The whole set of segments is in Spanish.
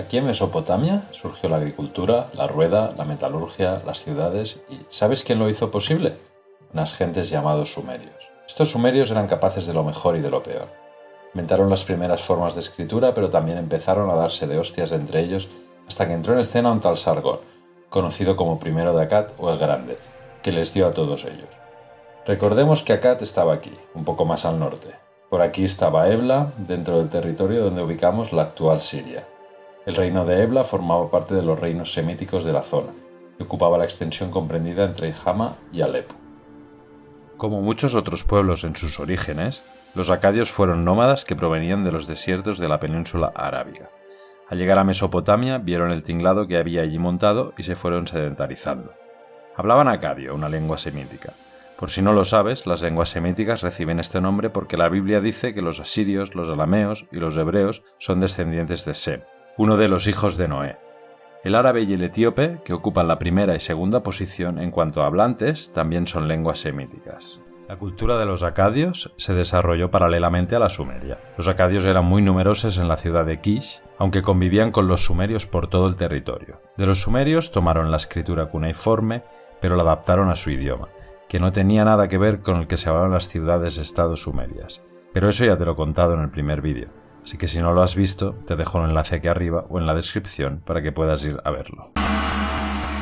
Aquí en Mesopotamia surgió la agricultura, la rueda, la metalurgia, las ciudades y ¿sabes quién lo hizo posible? Unas gentes llamados sumerios. Estos sumerios eran capaces de lo mejor y de lo peor. Inventaron las primeras formas de escritura, pero también empezaron a darse de hostias entre ellos hasta que entró en escena un tal Sargón, conocido como primero de Akkad o el Grande, que les dio a todos ellos. Recordemos que Akkad estaba aquí, un poco más al norte. Por aquí estaba Ebla, dentro del territorio donde ubicamos la actual Siria. El reino de Ebla formaba parte de los reinos semíticos de la zona, y ocupaba la extensión comprendida entre Hama y Alepo. Como muchos otros pueblos en sus orígenes, los acadios fueron nómadas que provenían de los desiertos de la península arábiga. Al llegar a Mesopotamia vieron el tinglado que había allí montado y se fueron sedentarizando. Hablaban acadio, una lengua semítica. Por si no lo sabes, las lenguas semíticas reciben este nombre porque la Biblia dice que los asirios, los arameos y los hebreos son descendientes de Sem, uno de los hijos de Noé. El árabe y el etíope, que ocupan la primera y segunda posición en cuanto a hablantes, también son lenguas semíticas. La cultura de los acadios se desarrolló paralelamente a la sumeria. Los acadios eran muy numerosos en la ciudad de Kish, aunque convivían con los sumerios por todo el territorio. De los sumerios tomaron la escritura cuneiforme, pero la adaptaron a su idioma, que no tenía nada que ver con el que se hablaban las ciudades-estado sumerias. Pero eso ya te lo he contado en el primer vídeo, así que si no lo has visto, te dejo el enlace aquí arriba o en la descripción para que puedas ir a verlo.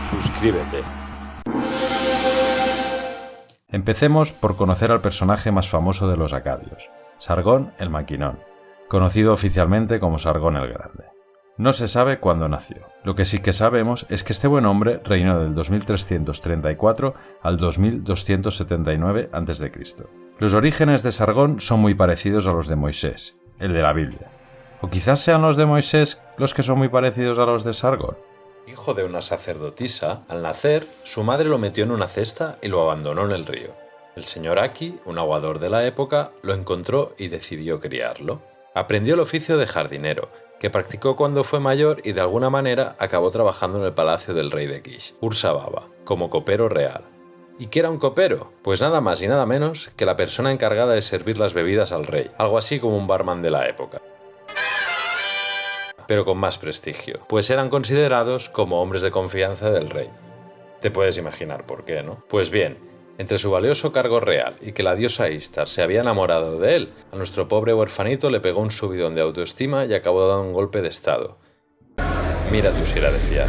Suscríbete. Empecemos por conocer al personaje más famoso de los acadios, Sargón el Maquinón, conocido oficialmente como Sargón el Grande. No se sabe cuándo nació. Lo que sí que sabemos es que este buen hombre reinó del 2334 al 2279 a.C. Los orígenes de Sargón son muy parecidos a los de Moisés, el de la Biblia. O quizás sean los de Moisés los que son muy parecidos a los de Sargón. Hijo de una sacerdotisa, al nacer, su madre lo metió en una cesta y lo abandonó en el río. El señor Aki, un aguador de la época, lo encontró y decidió criarlo. Aprendió el oficio de jardinero, que practicó cuando fue mayor y de alguna manera acabó trabajando en el palacio del rey de Kish, Ur-Sababa, como copero real. ¿Y qué era un copero? Pues nada más y nada menos que la persona encargada de servir las bebidas al rey, algo así como un barman de la época. Pero con más prestigio, pues eran considerados como hombres de confianza del rey. Te puedes imaginar por qué, ¿no? Pues bien, entre su valioso cargo real y que la diosa Ishtar se había enamorado de él, a nuestro pobre huerfanito le pegó un subidón de autoestima y acabó dando un golpe de estado. Mira tú si era de fiar.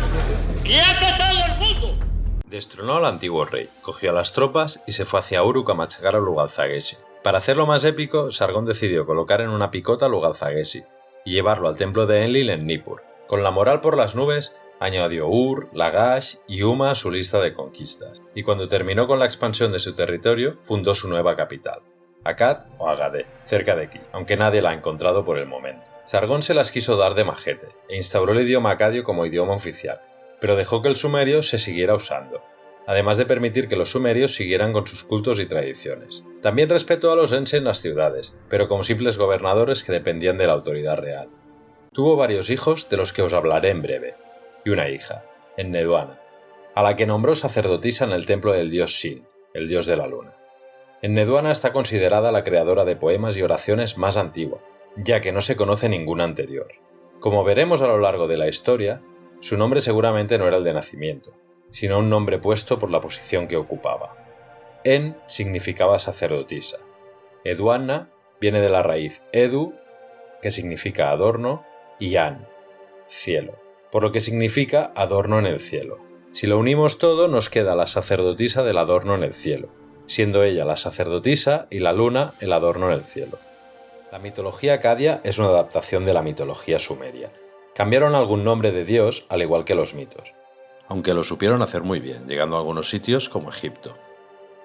¡Quieto todo el mundo! Destronó al antiguo rey, cogió a las tropas y se fue hacia Uruk a machacar a Lugalzaguesi. Para hacerlo más épico, Sargón decidió colocar en una picota a Lugalzaguesi y llevarlo al templo de Enlil en Nippur. Con la moral por las nubes, añadió Ur, Lagash y Huma a su lista de conquistas, y cuando terminó con la expansión de su territorio, fundó su nueva capital, Akkad o Agade, cerca de aquí, aunque nadie la ha encontrado por el momento. Sargón se las quiso dar de majete, e instauró el idioma acadio como idioma oficial, pero dejó que el sumerio se siguiera usando, además de permitir que los sumerios siguieran con sus cultos y tradiciones. También respetó a los ense en las ciudades, pero como simples gobernadores que dependían de la autoridad real. Tuvo varios hijos de los que os hablaré en breve, y una hija, Enneduana, a la que nombró sacerdotisa en el templo del dios Sin, el dios de la luna. Enneduana está considerada la creadora de poemas y oraciones más antigua, ya que no se conoce ninguna anterior. Como veremos a lo largo de la historia, su nombre seguramente no era el de nacimiento, sino un nombre puesto por la posición que ocupaba. En significaba sacerdotisa. Eduanna viene de la raíz edu, que significa adorno, y an, cielo, por lo que significa adorno en el cielo. Si lo unimos todo, nos queda la sacerdotisa del adorno en el cielo, siendo ella la sacerdotisa y la luna el adorno en el cielo. La mitología acadia es una adaptación de la mitología sumeria. Cambiaron algún nombre de dios, al igual que los mitos, aunque lo supieron hacer muy bien, llegando a algunos sitios como Egipto.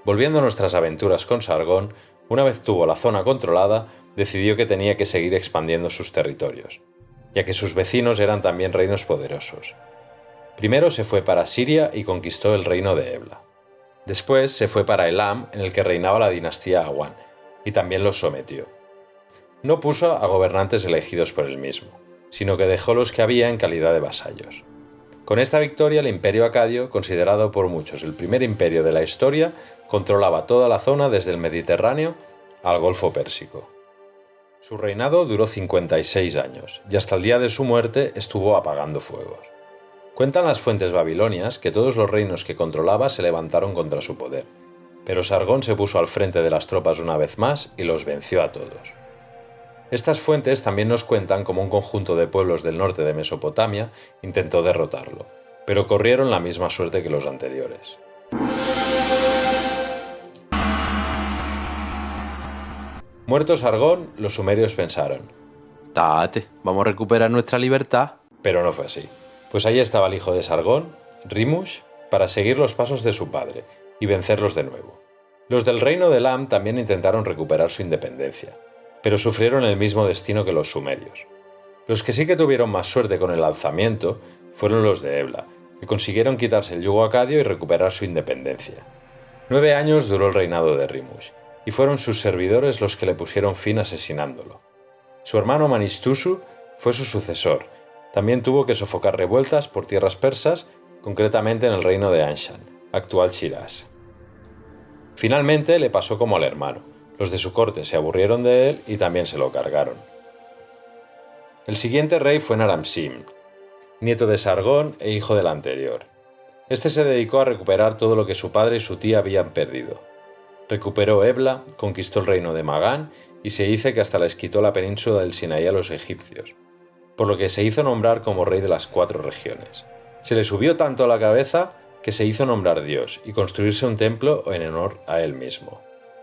Volviendo a nuestras aventuras con Sargón, una vez tuvo la zona controlada, decidió que tenía que seguir expandiendo sus territorios, ya que sus vecinos eran también reinos poderosos. Primero se fue para Siria y conquistó el reino de Ebla. Después se fue para Elam, en el que reinaba la dinastía Awan, y también los sometió. No puso a gobernantes elegidos por él mismo, sino que dejó los que había en calidad de vasallos. Con esta victoria, el imperio acadio, considerado por muchos el primer imperio de la historia, controlaba toda la zona desde el Mediterráneo al Golfo Pérsico. Su reinado duró 56 años, y hasta el día de su muerte estuvo apagando fuegos. Cuentan las fuentes babilonias que todos los reinos que controlaba se levantaron contra su poder, pero Sargón se puso al frente de las tropas una vez más y los venció a todos. Estas fuentes también nos cuentan cómo un conjunto de pueblos del norte de Mesopotamia intentó derrotarlo, pero corrieron la misma suerte que los anteriores. Muerto Sargón, los sumerios pensaron: Tate, vamos a recuperar nuestra libertad. Pero no fue así, pues ahí estaba el hijo de Sargón, Rimush, para seguir los pasos de su padre y vencerlos de nuevo. Los del reino de Elam también intentaron recuperar su independencia, pero sufrieron el mismo destino que los sumerios. Los que sí que tuvieron más suerte con el alzamiento fueron los de Ebla, que consiguieron quitarse el yugo acadio y recuperar su independencia. 9 años duró el reinado de Rimush, y fueron sus servidores los que le pusieron fin asesinándolo. Su hermano Manistusu fue su sucesor. También tuvo que sofocar revueltas por tierras persas, concretamente en el reino de Anshan, actual Shiraz. Finalmente le pasó como al hermano. Los de su corte se aburrieron de él y también se lo cargaron. El siguiente rey fue Naram-Sin, nieto de Sargón e hijo del anterior. Este se dedicó a recuperar todo lo que su padre y su tía habían perdido. Recuperó Ebla, conquistó el reino de Magán y se dice que hasta les quitó la península del Sinaí a los egipcios, por lo que se hizo nombrar como rey de las 4 regiones. Se le subió tanto a la cabeza que se hizo nombrar Dios y construirse un templo en honor a él mismo.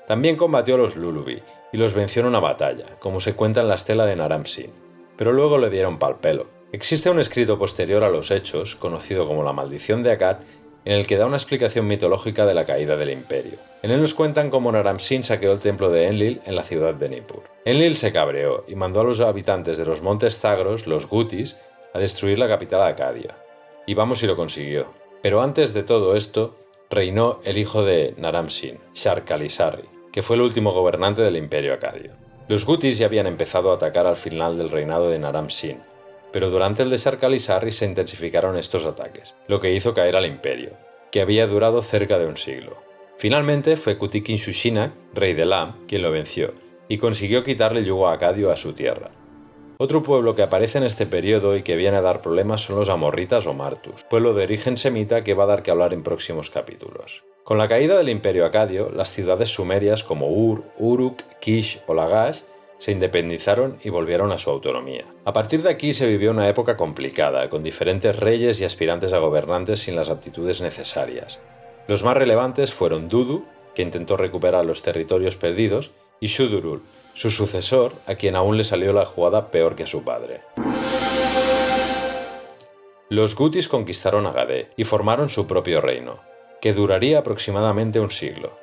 También combatió a los Lulubi y los venció en una batalla, como se cuenta en la estela de Naram-Sin, pero luego le dieron pal pelo. Existe un escrito posterior a los hechos, conocido como la Maldición de Akkad, en el que da una explicación mitológica de la caída del imperio. En él nos cuentan cómo Naram-Sin saqueó el templo de Enlil en la ciudad de Nippur. Enlil se cabreó y mandó a los habitantes de los montes Zagros, los Gutis, a destruir la capital acadia. Y vamos si lo consiguió. Pero antes de todo esto, reinó el hijo de Naram-Sin, Sharkalisarri, que fue el último gobernante del imperio acadio. Los Gutis ya habían empezado a atacar al final del reinado de Naram-Sin, pero durante el de Sharkalisarri se intensificaron estos ataques, lo que hizo caer al imperio, que había durado cerca de un siglo. Finalmente fue Kutikin-Shushinak, rey de Elam, quien lo venció, y consiguió quitarle el yugo acadio a su tierra. Otro pueblo que aparece en este periodo y que viene a dar problemas son los amorritas o martus, pueblo de origen semita que va a dar que hablar en próximos capítulos. Con la caída del imperio acadio, las ciudades sumerias como Ur, Uruk, Kish o Lagash se independizaron y volvieron a su autonomía. A partir de aquí se vivió una época complicada, con diferentes reyes y aspirantes a gobernantes sin las aptitudes necesarias. Los más relevantes fueron Dudu, que intentó recuperar los territorios perdidos, y Shudurul, su sucesor, a quien aún le salió la jugada peor que a su padre. Los Gutis conquistaron Agadé y formaron su propio reino, que duraría aproximadamente un siglo.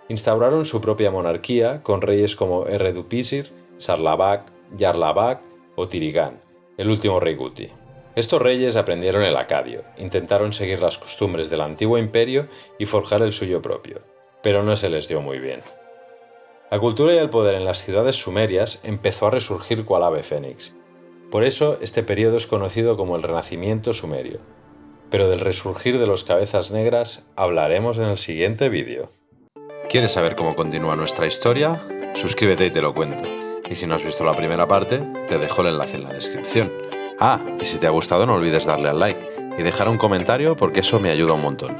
Instauraron su propia monarquía con reyes como Erredupisir, Sarlabak, Yarlabak o Tirigán, el último rey Guti. Estos reyes aprendieron el acadio, intentaron seguir las costumbres del antiguo imperio y forjar el suyo propio, pero no se les dio muy bien. La cultura y el poder en las ciudades sumerias empezó a resurgir cual ave fénix. Por eso este periodo es conocido como el Renacimiento sumerio. Pero del resurgir de los cabezas negras hablaremos en el siguiente vídeo. ¿Quieres saber cómo continúa nuestra historia? Suscríbete y te lo cuento. Y si no has visto la primera parte, te dejo el enlace en la descripción. Ah, y si te ha gustado no olvides darle al like y dejar un comentario porque eso me ayuda un montón.